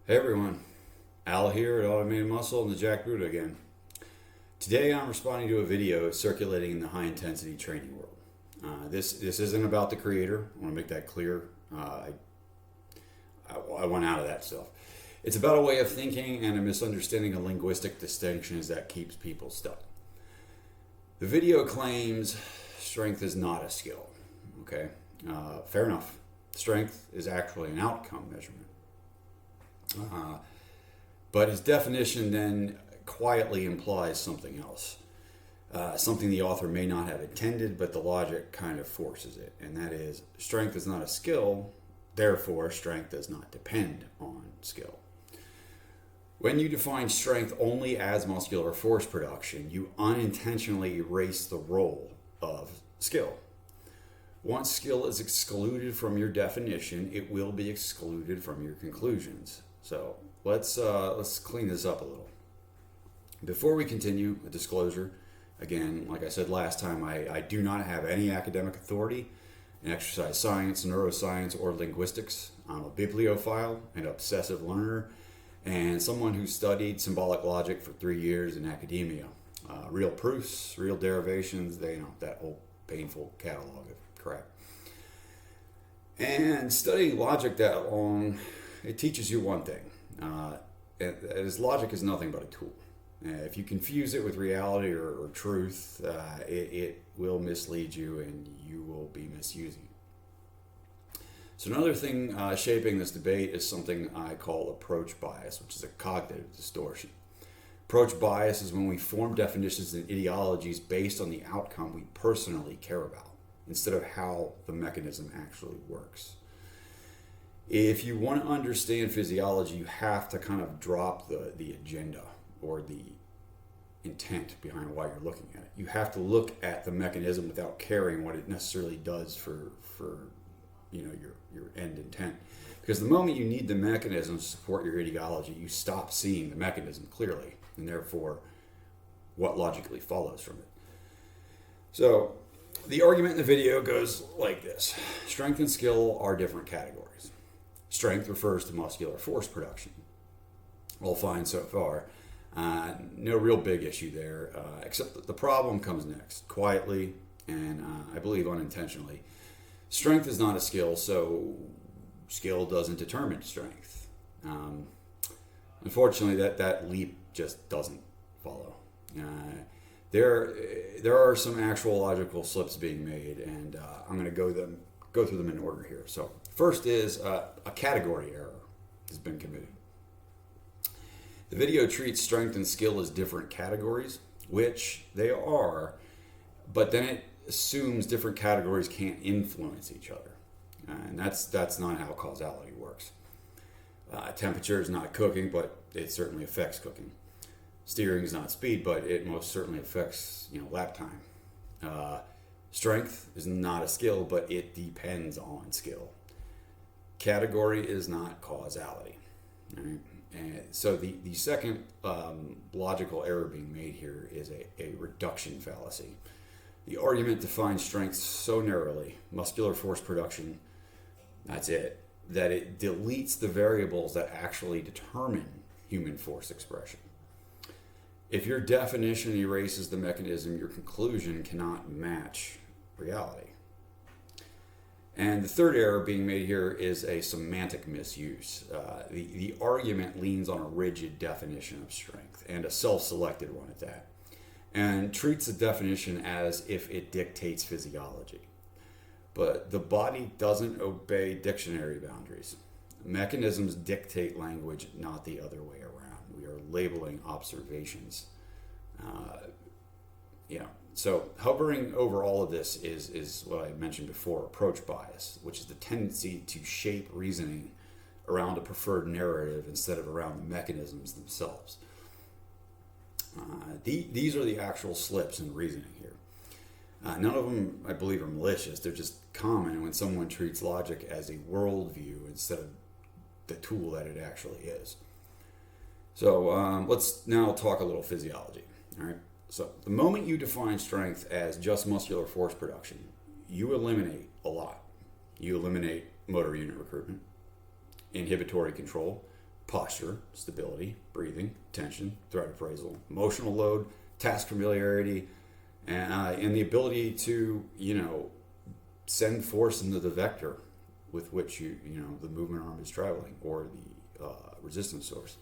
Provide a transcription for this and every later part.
Hey everyone, Al here at Automated Muscle and the Jack Buddha again. Today I'm responding to a video circulating in the high intensity training world. This isn't about the creator. I want to make that clear. I want out of that stuff. It's about a way of thinking and a misunderstanding of linguistic distinctions that keeps people stuck. The video claims strength is not a skill. Okay, fair enough. Strength is actually an outcome measurement. But his definition then quietly implies something else. Something the author may not have intended, but the logic kind of forces it. And that is, strength is not a skill, therefore strength does not depend on skill. When you define strength only as muscular force production, you unintentionally erase the role of skill. Once skill is excluded from your definition, it will be excluded from your conclusions. So let's clean this up a little. Before we continue, a disclosure. Again, like I said last time, I do not have any academic authority in exercise science, neuroscience, or linguistics. I'm a bibliophile, an obsessive learner, and someone who studied symbolic logic for 3 years in academia. Real proofs, real derivations, that whole painful catalog of crap. And studying logic that long, it teaches you one thing. Logic is nothing but a tool. If you confuse it with reality or truth, it will mislead you and you will be misusing it. So another thing shaping this debate is something I call approach bias, which is a cognitive distortion. Approach bias is when we form definitions and ideologies based on the outcome we personally care about, instead of how the mechanism actually works. If you want to understand physiology, you have to kind of drop the agenda or the intent behind why you're looking at it. You have to look at the mechanism without caring what it necessarily does for your end intent. Because the moment you need the mechanism to support your ideology, you stop seeing the mechanism clearly, and therefore what logically follows from it. So the argument in the video goes like this. Strength and skill are different categories. Strength refers to muscular force production. All fine so far. No real big issue there, except that the problem comes next, quietly and I believe unintentionally. Strength is not a skill, so skill doesn't determine strength. Unfortunately, that leap just doesn't follow. There are some actual logical slips being made, and I'm going to go through them in order here. So first is a category error has been committed. The video treats strength and skill as different categories, which they are, but then it assumes different categories can't influence each other. And that's not how causality works. Temperature is not cooking, but it certainly affects cooking. Steering is not speed, but it most certainly affects lap time. Strength is not a skill, but it depends on skill. Category is not causality. Right? And so the second logical error being made here is a reduction fallacy. The argument defines strength so narrowly, muscular force production, that's it, that it deletes the variables that actually determine human force expression. If your definition erases the mechanism, your conclusion cannot match reality. And the third error being made here is a semantic misuse. The argument leans on a rigid definition of strength, and a self-selected one at that, and treats the definition as if it dictates physiology. But the body doesn't obey dictionary boundaries. Mechanisms dictate language, not the other way around. We are labeling observations. So hovering over all of this is what I mentioned before, approach bias, which is the tendency to shape reasoning around a preferred narrative instead of around the mechanisms themselves. These are the actual slips in reasoning here. None of them, I believe, are malicious. They're just common when someone treats logic as a worldview instead of the tool that it actually is. So let's now talk a little physiology. All right. So the moment you define strength as just muscular force production, you eliminate a lot. You eliminate motor unit recruitment, inhibitory control, posture, stability, breathing, tension, threat appraisal, emotional load, task familiarity, and the ability to, send force into the vector with which the movement arm is traveling, or the resistance source.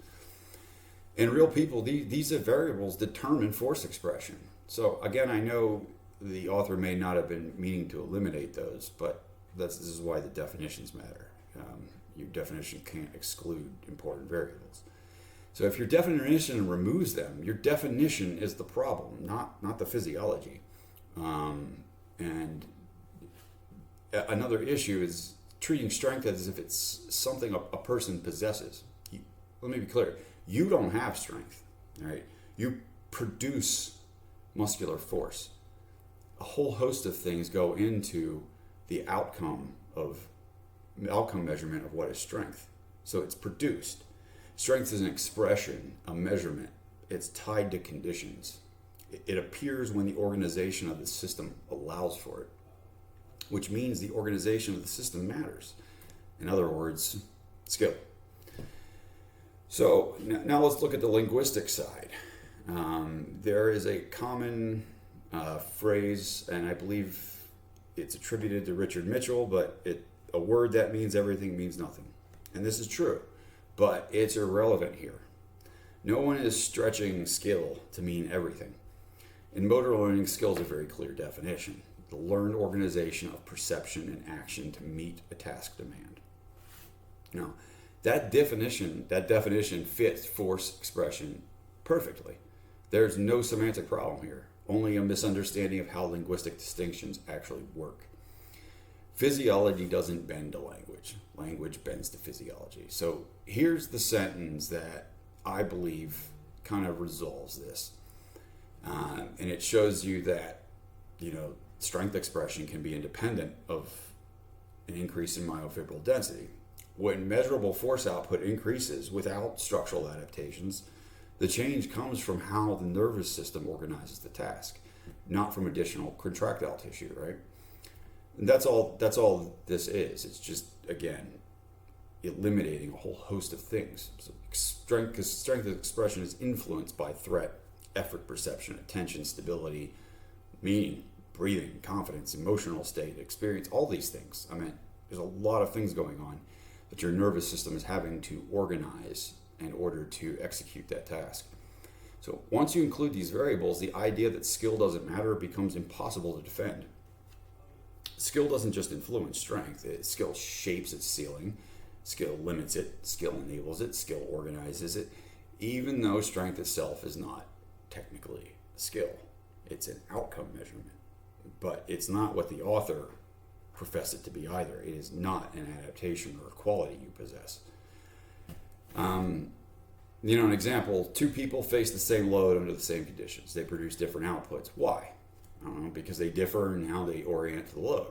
In real people, these variables determine force expression. So again, I know the author may not have been meaning to eliminate those, but this is why the definitions matter. Your definition can't exclude important variables. So if your definition removes them, your definition is the problem, not the physiology. And another issue is treating strength as if it's something a person possesses. Let me be clear. You don't have strength, right? You produce muscular force. A whole host of things go into the outcome measurement of what is strength. So it's produced. Strength is an expression, a measurement. It's tied to conditions. It appears when the organization of the system allows for it, which means the organization of the system matters. In other words, skill. So now let's look at the linguistic side. There is a common phrase, and I believe it's attributed to Richard Mitchell, but a word that means everything means nothing. And this is true, but it's irrelevant here. No one is stretching skill to mean everything. In motor learning, skill is a very clear definition: the learned organization of perception and action to meet a task demand. Now, that definition fits force expression perfectly. There's no semantic problem here, only a misunderstanding of how linguistic distinctions actually work. Physiology doesn't bend to language. Language bends to physiology. So here's the sentence that I believe kind of resolves this. And it shows you that, strength expression can be independent of an increase in myofibril density. When measurable force output increases without structural adaptations, the change comes from how the nervous system organizes the task, not from additional contractile tissue, right? And that's all this is. It's just, again, eliminating a whole host of things. So strength of expression is influenced by threat, effort perception, attention, stability, meaning, breathing, confidence, emotional state, experience, all these things. I mean, there's a lot of things going on that your nervous system is having to organize in order to execute that task. So once you include these variables, the idea that skill doesn't matter becomes impossible to defend. Skill doesn't just influence strength. Skill shapes its ceiling. Skill limits it. Skill enables it. Skill organizes it. Even though strength itself is not technically a skill. It's an outcome measurement. But it's not what the author professed it to be either. It is not an adaptation or a quality you possess. An example, two people face the same load under the same conditions. They produce different outputs. Why? I don't know, because they differ in how they orient to the load.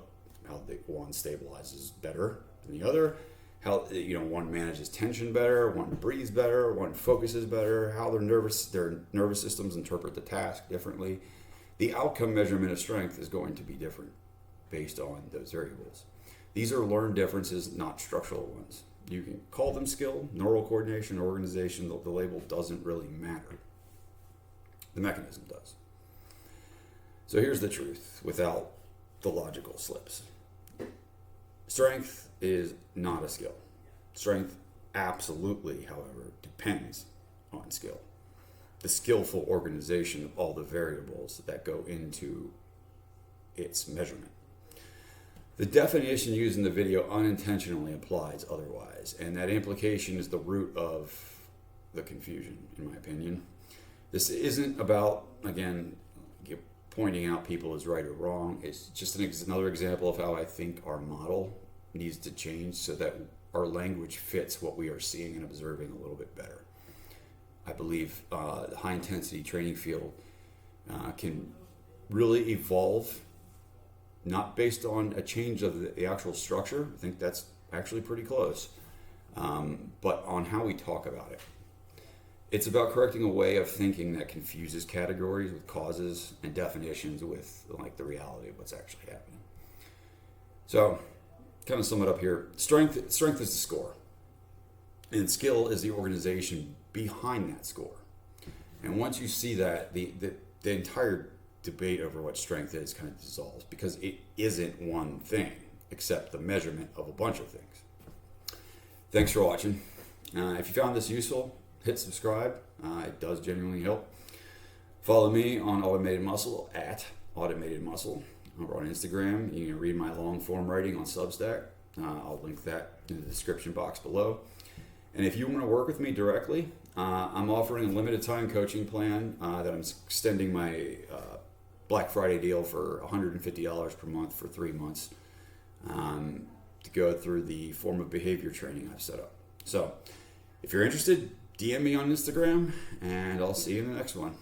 One stabilizes better than the other. How one manages tension better, one breathes better, one focuses better. How their nervous systems interpret the task differently. The outcome measurement of strength is going to be different based on those variables. These are learned differences, not structural ones. You can call them skill, neural coordination, organization. The label doesn't really matter. The mechanism does. So here's the truth without the logical slips. Strength is not a skill. Strength absolutely, however, depends on skill. The skillful organization of all the variables that go into its measurement. The definition used in the video unintentionally implies otherwise, and that implication is the root of the confusion, in my opinion. This isn't about, again, pointing out people as right or wrong. It's just another example of how I think our model needs to change so that our language fits what we are seeing and observing a little bit better. I believe the high-intensity training field can really evolve, not based on a change of the actual structure. I think that's actually pretty close, but on how we talk about it. It's about correcting a way of thinking that confuses categories with causes and definitions with the reality of what's actually happening. So, kind of sum it up here. Strength is the score. And skill is the organization behind that score. And once you see that, the entire debate over what strength is kind of dissolves, because it isn't one thing except the measurement of a bunch of things. Thanks for watching. If you found this useful, hit subscribe. It does genuinely help. Follow me on Automated Muscle at Automated Muscle over on Instagram. You can read my long form writing on Substack. I'll link that in the description box below. And if you want to work with me directly, I'm offering a limited time coaching plan that I'm extending my Black Friday deal for $150 per month for 3 months to go through the form of behavior training I've set up. So if you're interested, DM me on Instagram, and I'll see you in the next one.